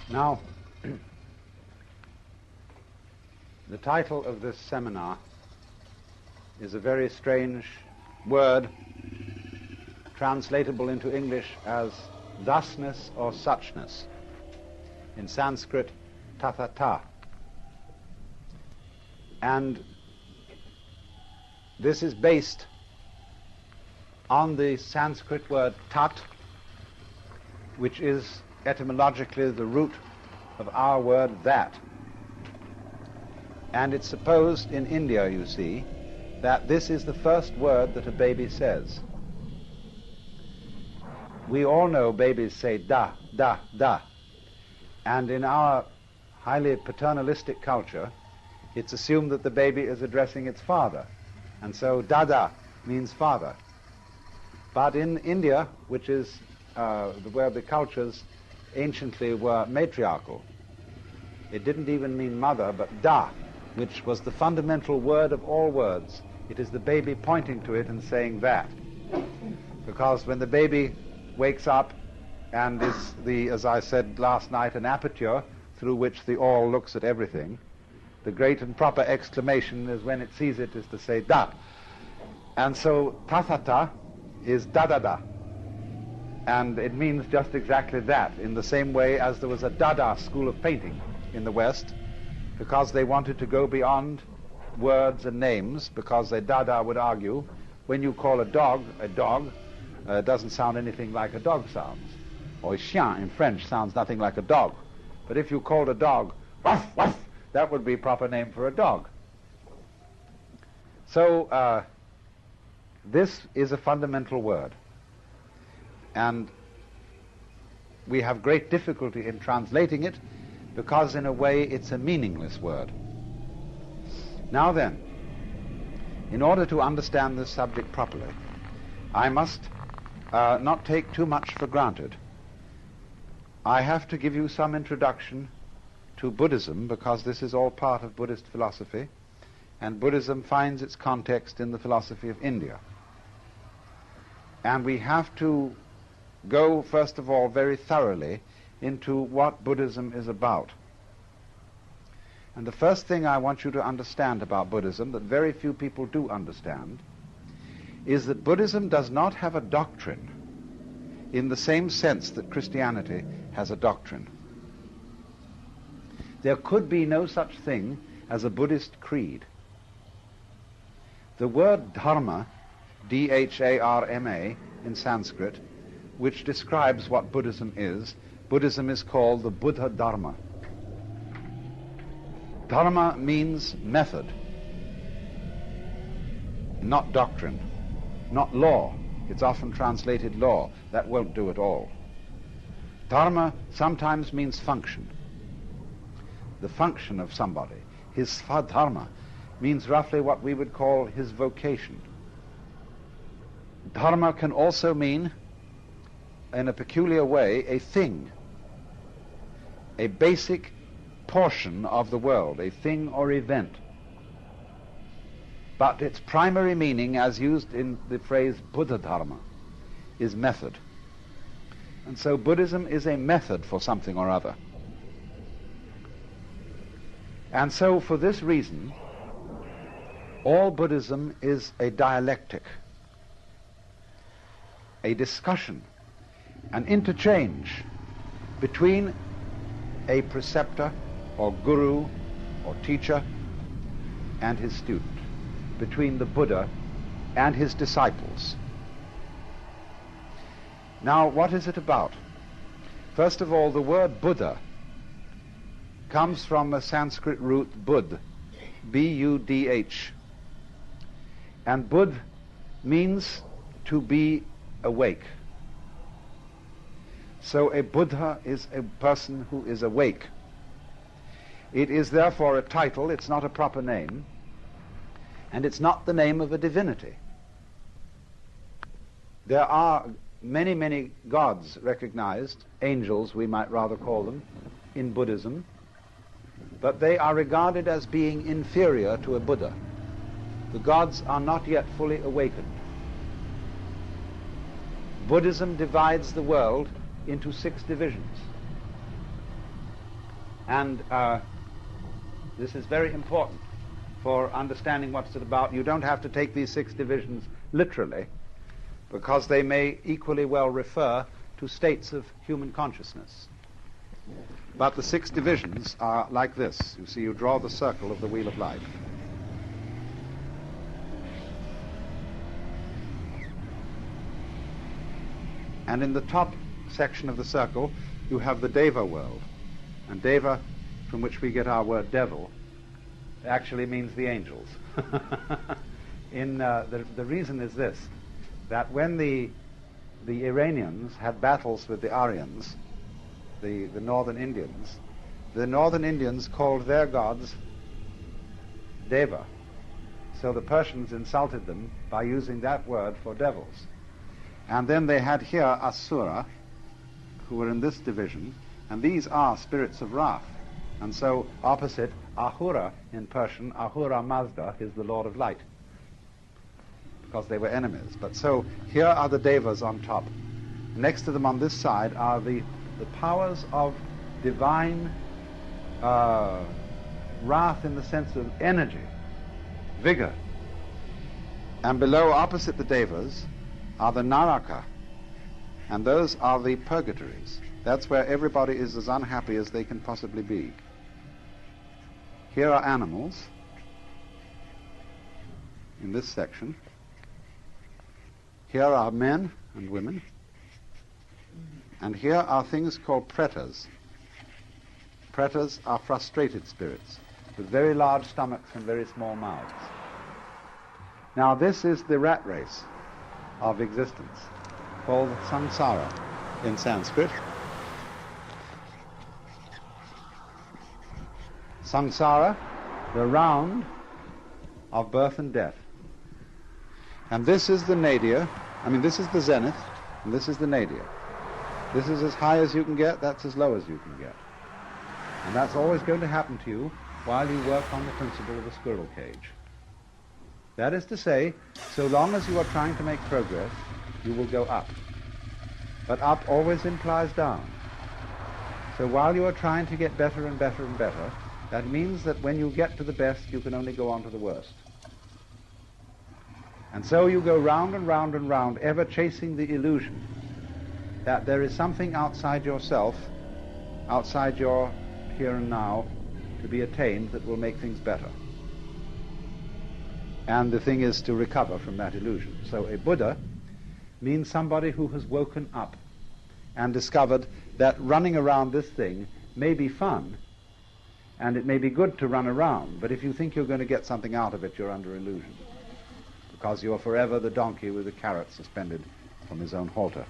Now, the title of this seminar is a very strange word, translatable into English as thusness or suchness. In Sanskrit, tathata. And this is based on the Sanskrit word tat, which is etymologically the root of our word that. And it's supposed in India, you see, that this is the first word that a baby says. We all know babies say da, da, da. And in our highly paternalistic culture, it's assumed that the baby is addressing its father. And so dada means father. But in India, which is where the cultures anciently were matriarchal, it didn't even mean mother, but da, which was the fundamental word of all words. It is the baby pointing to it and saying that. Because when the baby wakes up and is as I said last night, an aperture through which the all looks at everything, the great and proper exclamation is when it sees it is to say da. And so tathata is da-da-da. And it means just exactly that, in the same way as there was a Dada school of painting in the West, because they wanted to go beyond words and names, because the Dada would argue, when you call a dog, doesn't sound anything like a dog sounds. Or chien in French sounds nothing like a dog. But if you called a dog, woof, woof, that would be a proper name for a dog. So this is a fundamental word. And we have great difficulty in translating it because in a way it's a meaningless word. Now then, in order to understand this subject properly, I must not take too much for granted. I have to give you some introduction to Buddhism, because this is all part of Buddhist philosophy, and Buddhism finds its context in the philosophy of India. And we have to go, first of all, very thoroughly into what Buddhism is about. And the first thing I want you to understand about Buddhism, that very few people do understand, is that Buddhism does not have a doctrine in the same sense that Christianity has a doctrine. There could be no such thing as a Buddhist creed. The word dharma, D-H-A-R-M-A, in Sanskrit, which describes what Buddhism is called the Buddha Dharma. Dharma means method, not doctrine, not law. It's often translated law. That won't do at all. Dharma sometimes means function. The function of somebody. His svadharma means roughly what we would call his vocation. Dharma can also mean, in a peculiar way, a thing, a basic portion of the world, a thing or event. But its primary meaning, as used in the phrase Buddha Dharma, is method. And so Buddhism is a method for something or other. And so for this reason, all Buddhism is a dialectic, a discussion, an interchange between a preceptor or guru or teacher and his student, between the Buddha and his disciples. Now, what is it about? First of all, the word Buddha comes from a Sanskrit root Buddh, B-U-D-H. And Buddh means to be awake. So a Buddha is a person who is awake. It is therefore a title, it's not a proper name, and it's not the name of a divinity. There are many, many gods recognized, angels we might rather call them, in Buddhism, but they are regarded as being inferior to a Buddha. The gods are not yet fully awakened. Buddhism divides the world into 6 divisions. And this is very important for understanding what's it about. You don't have to take these 6 divisions literally, because they may equally well refer to states of human consciousness. But the 6 divisions are like this. You see, you draw the circle of the wheel of life. And in the top section of the circle, you have the Deva world. And Deva, from which we get our word devil, actually means the angels. The reason is this, that when the Iranians had battles with the Aryans, the northern Indians called their gods Deva. So the Persians insulted them by using that word for devils. And then they had here Asura, who were in this division, and these are spirits of wrath. And so opposite Ahura in Persian, Ahura Mazda is the Lord of Light, because they were enemies. But so here are the Devas on top. Next to them on this side are the powers of divine wrath in the sense of energy, vigor. And below, opposite the Devas, are the Naraka, and those are the purgatories. That's where everybody is as unhappy as they can possibly be. Here are animals in this section. Here are men and women. And here are things called pretas. Pretas are frustrated spirits with very large stomachs and very small mouths. Now this is the rat race of existence, called samsara in Sanskrit. Samsara, the round of birth and death. And this is the nadir, this is the zenith, and this is the nadir. This is as high as you can get, that's as low as you can get. And that's always going to happen to you while you work on the principle of the squirrel cage. That is to say, so long as you are trying to make progress, you will go up. But up always implies down. So while you are trying to get better and better and better, that means that when you get to the best, you can only go on to the worst. And so you go round and round and round, ever chasing the illusion that there is something outside yourself, outside your here and now, to be attained that will make things better. And the thing is to recover from that illusion. So a Buddha means somebody who has woken up and discovered that running around this thing may be fun, and it may be good to run around, but if you think you're going to get something out of it, you're under illusion, because you're forever the donkey with a carrot suspended from his own halter.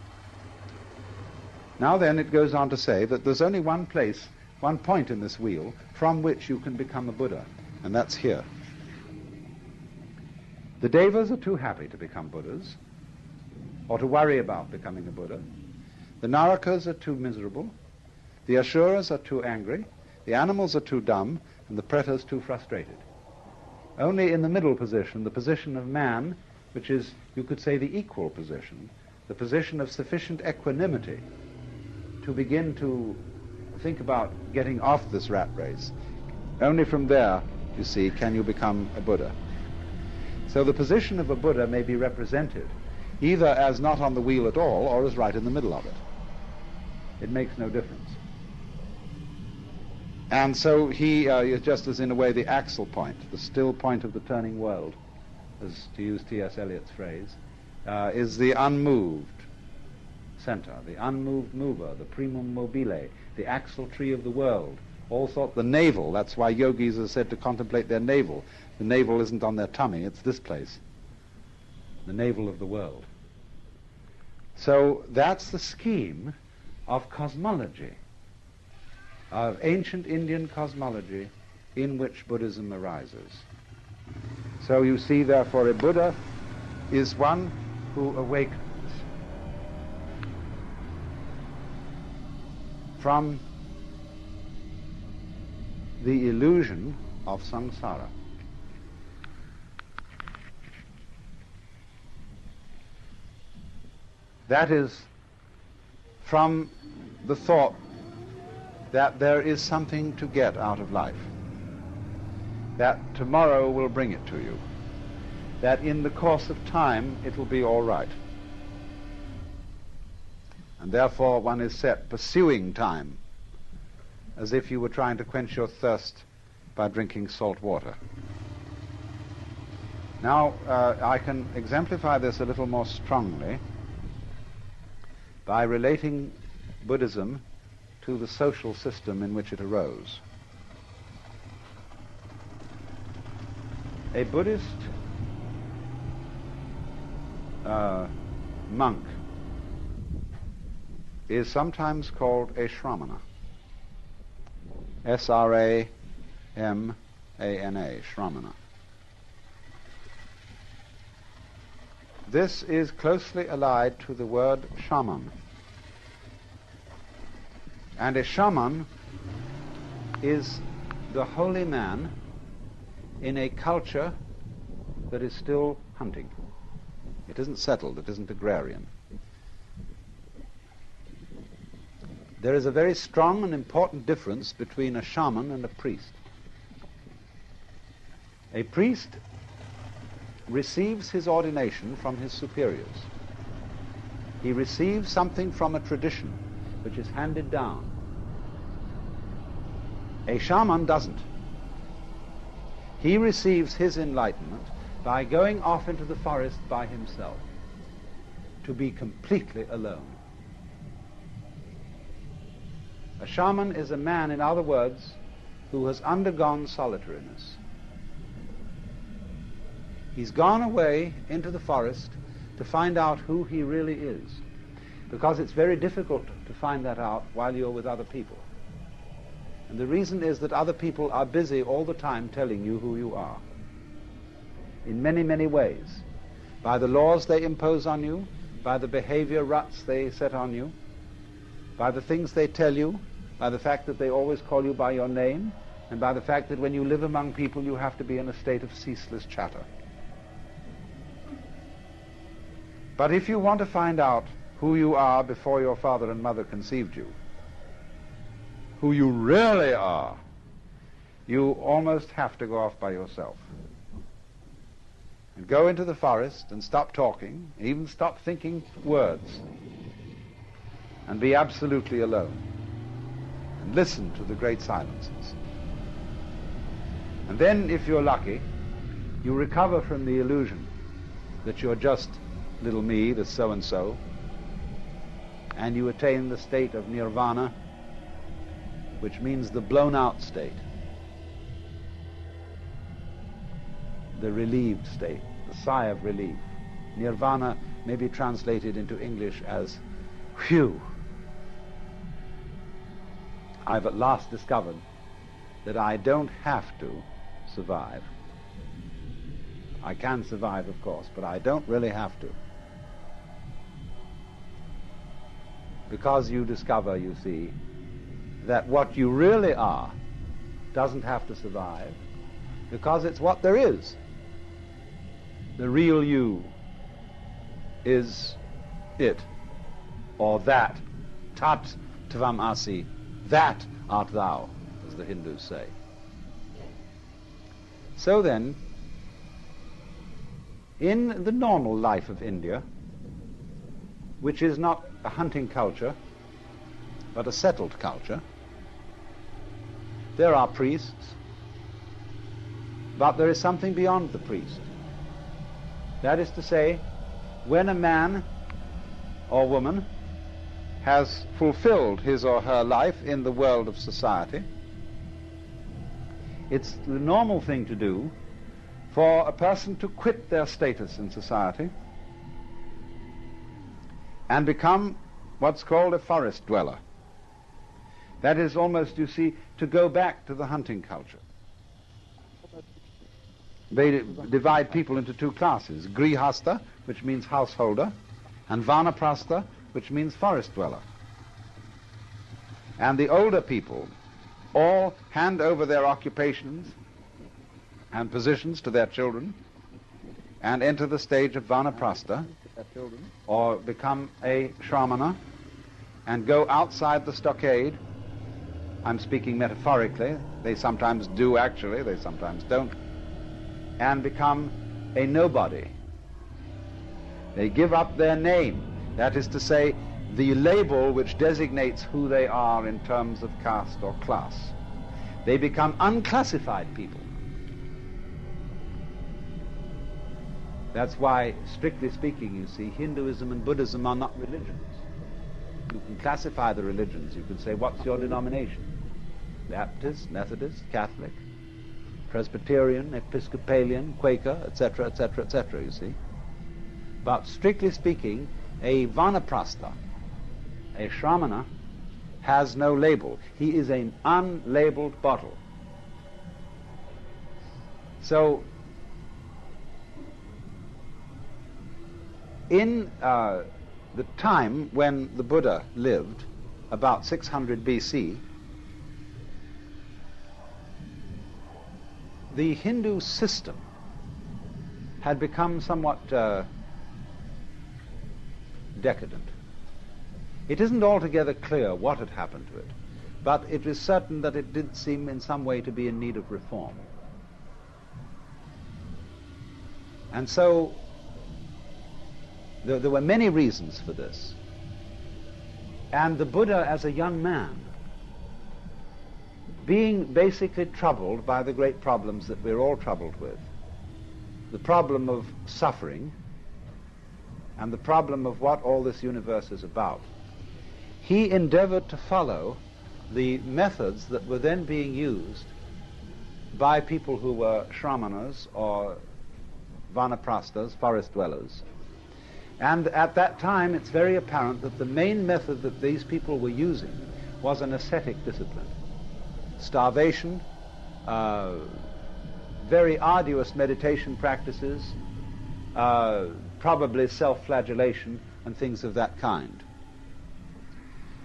Now then, it goes on to say that there's only one place, one point in this wheel from which you can become a Buddha, and that's here. The Devas are too happy to become Buddhas, or to worry about becoming a Buddha. The Narakas are too miserable. The Asuras are too angry. The animals are too dumb, and the Pretas too frustrated. Only in the middle position, the position of man, which is, you could say, the equal position, the position of sufficient equanimity to begin to think about getting off this rat race, only from there, you see, can you become a Buddha. So the position of a Buddha may be represented either as not on the wheel at all or as right in the middle of it. It makes no difference. And so he is just as in a way the axle point, the still point of the turning world, as to use T.S. Eliot's phrase, is the unmoved center, the unmoved mover, the primum mobile, the axle tree of the world. All thought the navel, that's why yogis are said to contemplate their navel. The navel isn't on their tummy, it's this place, the navel of the world. So that's the scheme of cosmology, of ancient Indian cosmology in which Buddhism arises. So you see, therefore, a Buddha is one who awakens from the illusion of samsara. That is, from the thought that there is something to get out of life, that tomorrow will bring it to you, that in the course of time it will be all right. And therefore one is set pursuing time as if you were trying to quench your thirst by drinking salt water. Now, I can exemplify this a little more strongly by relating Buddhism to the social system in which it arose. A Buddhist monk is sometimes called a shramana. S-R-A-M-A-N-A, shramana. This is closely allied to the word shaman. And a shaman is the holy man in a culture that is still hunting. It isn't settled, it isn't agrarian. There is a very strong and important difference between a shaman and a priest. A priest receives his ordination from his superiors. He receives something from a tradition which is handed down. A shaman doesn't. He receives his enlightenment by going off into the forest by himself, to be completely alone. A shaman is a man, in other words, who has undergone solitariness. He's gone away into the forest to find out who he really is, because it's very difficult to find that out while you're with other people. And the reason is that other people are busy all the time telling you who you are, in many, many ways, by the laws they impose on you, by the behavior ruts they set on you, by the things they tell you, by the fact that they always call you by your name, and by the fact that when you live among people you have to be in a state of ceaseless chatter. But if you want to find out who you are before your father and mother conceived you, who you really are, you almost have to go off by yourself and go into the forest and stop talking, even stop thinking words, and be absolutely alone and listen to the great silences. And then, if you're lucky, you recover from the illusion that you're just little me, the so-and-so, and you attain the state of nirvana, which means the blown-out state, the relieved state, the sigh of relief. Nirvana may be translated into English as, phew, I've at last discovered that I don't have to survive. I can survive, of course, but I don't really have to. Because you discover, you see, that what you really are doesn't have to survive, because it's what there is. The real you is it, or that, tat tvam asi, that art thou, as the Hindus say. So then, in the normal life of India, which is not a hunting culture, but a settled culture, there are priests, but there is something beyond the priest. That is to say, when a man or woman has fulfilled his or her life in the world of society, it's the normal thing to do for a person to quit their status in society and become what's called a forest dweller. That is almost, you see, to go back to the hunting culture. They divide people into two classes: grihasta, which means householder, and vanaprastha, which means forest dweller. And the older people all hand over their occupations and positions to their children and enter the stage of vanaprastha, or become a shramana and go outside the stockade I'm speaking metaphorically, they sometimes do actually, they sometimes don't, and become a nobody. They give up their name, that is to say, the label which designates who they are in terms of caste or class. They become unclassified people. That's why, strictly speaking, you see, Hinduism and Buddhism are not religions. You can classify the religions. You can say, what's your denomination? Baptist, Methodist, Catholic, Presbyterian, Episcopalian, Quaker, etc., etc., etc., you see. But strictly speaking, a Vanaprastha, a Shramana, has no label. He is an unlabeled bottle. So, in the time when the Buddha lived, about 600 BC, the Hindu system had become somewhat decadent. It isn't altogether clear what had happened to it, but it is certain that it did seem in some way to be in need of reform. And so there were many reasons for this. And the Buddha, as a young man, being basically troubled by the great problems that we're all troubled with, the problem of suffering and the problem of what all this universe is about, he endeavored to follow the methods that were then being used by people who were Shramanas or Vanaprasthas, forest dwellers. And at that time, it's very apparent that the main method that these people were using was an ascetic discipline. Starvation, very arduous meditation practices, probably self-flagellation and things of that kind.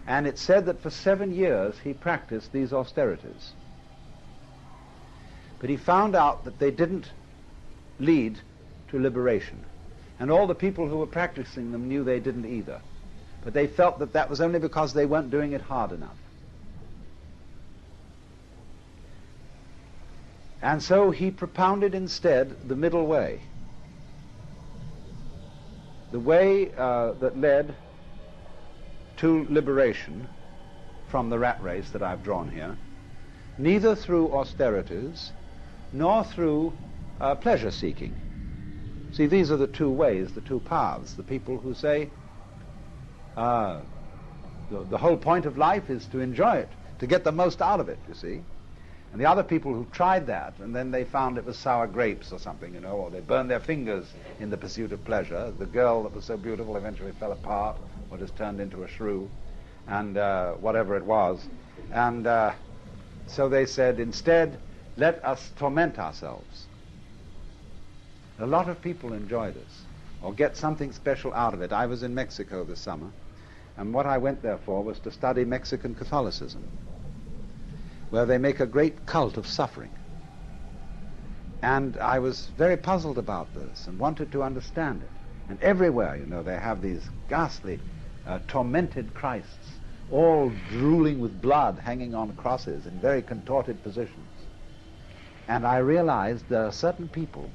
And it's said that for 7 years he practiced these austerities. But he found out that they didn't lead to liberation. And all the people who were practicing them knew they didn't either. But they felt that that was only because they weren't doing it hard enough. And so he propounded instead the middle way. The way that led to liberation from the rat race that I've drawn here, neither through austerities nor through pleasure-seeking. See, these are the two ways, the two paths. The people who say the whole point of life is to enjoy it, to get the most out of it, you see. And the other people who tried that, and then they found it was sour grapes or something, you know, or they burned their fingers in the pursuit of pleasure. The girl that was so beautiful eventually fell apart, or just turned into a shrew, and whatever it was. And so they said, instead, let us torment ourselves. A lot of people enjoy this, or get something special out of it. I was in Mexico this summer, and what I went there for was to study Mexican Catholicism, where they make a great cult of suffering. And I was very puzzled about this and wanted to understand it. And everywhere, you know, they have these ghastly, tormented Christs, all drooling with blood, hanging on crosses in very contorted positions. And I realized there are certain people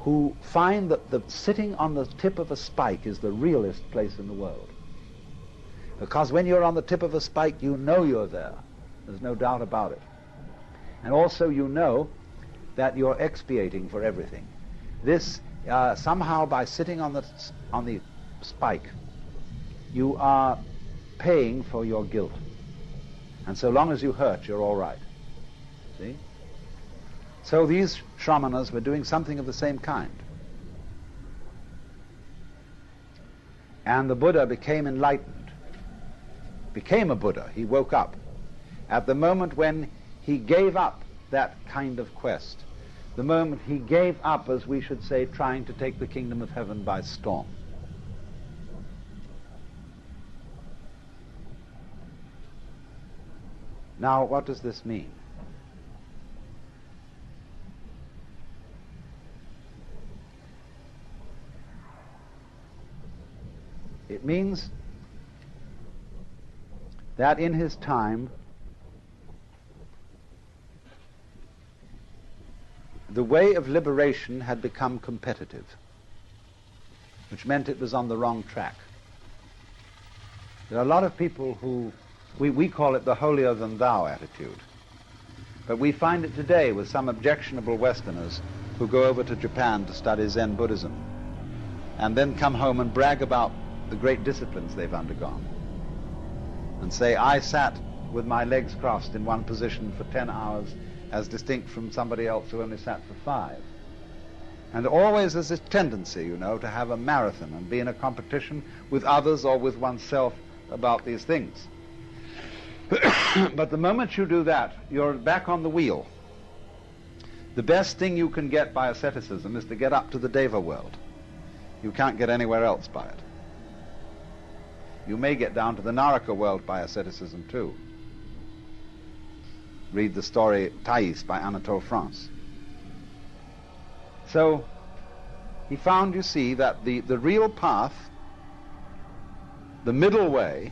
who find that the sitting on the tip of a spike is the realest place in the world. Because when you're on the tip of a spike, you know you're there. There's no doubt about it. And also you know that you're expiating for everything. This, somehow by sitting on the spike, you are paying for your guilt. And so long as you hurt, you're all right. See? So these Shramanas were doing something of the same kind. And the Buddha became enlightened, became a Buddha. He woke up at the moment when he gave up that kind of quest, the moment he gave up, as we should say, trying to take the kingdom of heaven by storm. Now, what does this mean? It means that in his time the way of liberation had become competitive, which meant it was on the wrong track. There are a lot of people who, we call it the holier-than-thou attitude, but we find it today with some objectionable Westerners who go over to Japan to study Zen Buddhism and then come home and brag about the great disciplines they've undergone and say, I sat with my legs crossed in one position for 10 hours as distinct from somebody else who only sat for 5. And always there's this tendency, you know, to have a marathon and be in a competition with others or with oneself about these things. But the moment you do that, you're back on the wheel. The best thing you can get by asceticism is to get up to the Deva world. You can't get anywhere else by it. You may get down to the Naraka world by asceticism too. Read the story Thais by Anatole France. So he found, you see, that the real path, the middle way,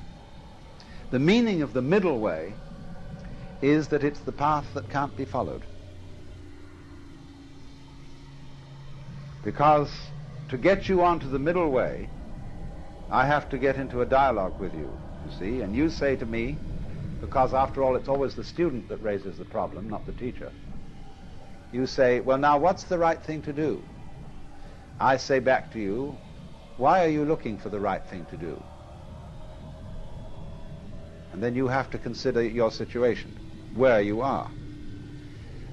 the meaning of the middle way is that it's the path that can't be followed. Because to get you onto the middle way, I have to get into a dialogue with you see, and you say to me, because after all it's always the student that raises the problem, not the teacher, you say, well, now what's the right thing to do? I say back to you, why are you looking for the right thing to do? And then you have to consider your situation, where you are.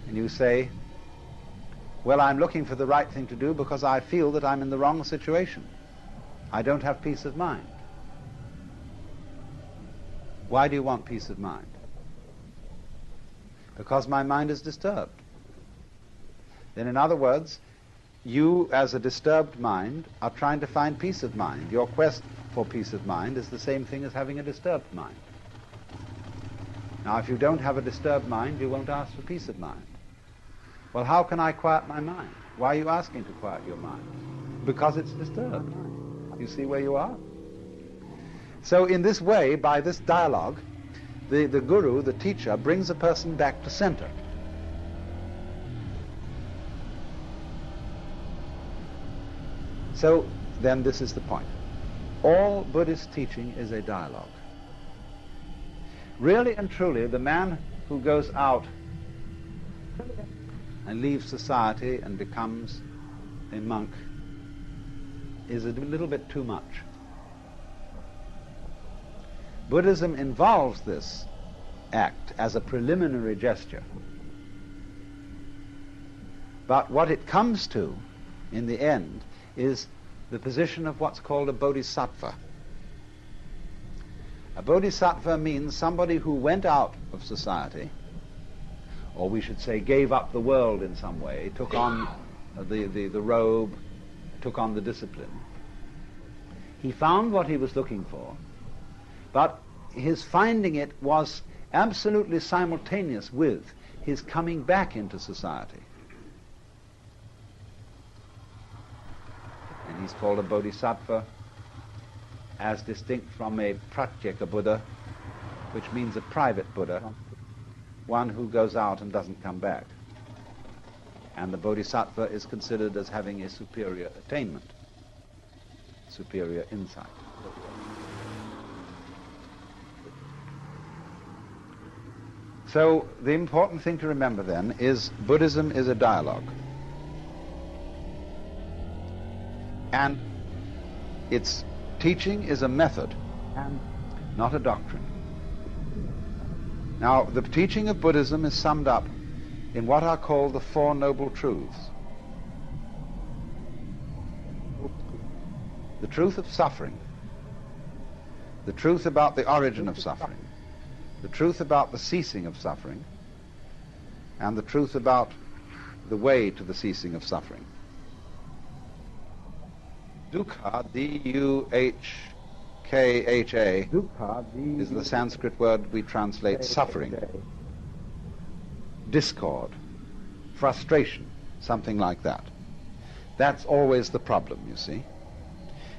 And you say, well, I'm looking for the right thing to do because I feel that I'm in the wrong situation. I don't have peace of mind. Why do you want peace of mind? Because my mind is disturbed. Then in other words, you as a disturbed mind are trying to find peace of mind. Your quest for peace of mind is the same thing as having a disturbed mind. Now, if you don't have a disturbed mind, you won't ask for peace of mind. Well, how can I quiet my mind? Why are you asking to quiet your mind? Because it's disturbed. You see where you are? So in this way, by this dialogue, the guru, the teacher, brings a person back to center. So then this is the point. All Buddhist teaching is a dialogue. Really and truly, the man who goes out and leaves society and becomes a monk is a little bit too much. Buddhism involves this act as a preliminary gesture. But what it comes to, in the end, is the position of what's called a bodhisattva. A bodhisattva means somebody who went out of society, or we should say gave up the world in some way, took on the robe, took on the discipline. He found what he was looking for, but his finding it was absolutely simultaneous with his coming back into society. And he's called a bodhisattva, as distinct from a pratyeka Buddha, which means a private Buddha, one who goes out and doesn't come back. And the bodhisattva is considered as having a superior attainment, superior insight. So the important thing to remember then is Buddhism is a dialogue. And its teaching is a method, and not a doctrine. Now, the teaching of Buddhism is summed up in what are called the Four Noble Truths. The truth of suffering, the truth about the origin of suffering, the truth about the ceasing of suffering, and the truth about the way to the ceasing of suffering. Dukkha, D-U-H-K-H-A, is the Sanskrit word we translate suffering, discord, frustration, something like that. That's always the problem, you see.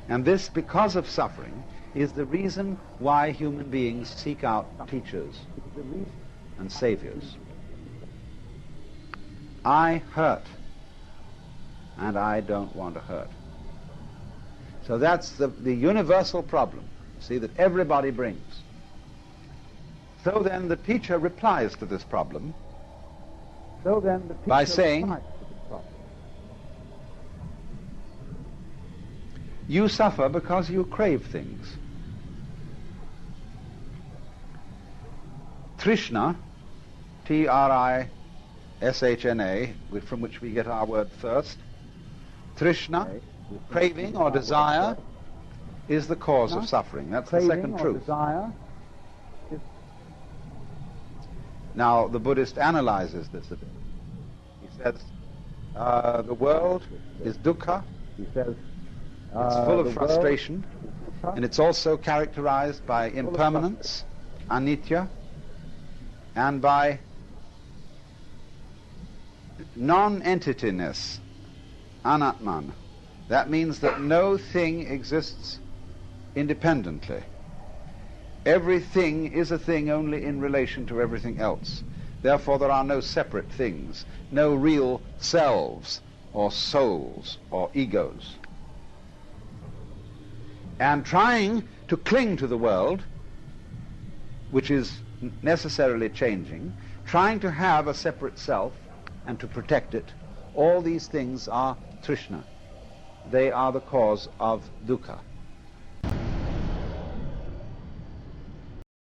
And this, because of suffering, is the reason why human beings seek out teachers and saviors. I hurt, and I don't want to hurt. So that's the universal problem, see, that everybody brings. So then the teacher replies to this problem by saying, you suffer because you crave things. Trishna, T-R-I-S-H-N-A, from which we get our word thirst. Trishna, craving or desire, is the cause of suffering. That's the second truth. Now, the Buddhist analyzes this a bit. He says, the world is dukkha. He says, it's full of frustration, and it's also characterized by impermanence, anitya, and by non-entityness, anatman. That means that no thing exists independently. Everything is a thing only in relation to everything else. Therefore, there are no separate things, no real selves or souls or egos. And trying to cling to the world, which is necessarily changing, trying to have a separate self and to protect it, all these things are trishna. They are the cause of dukkha.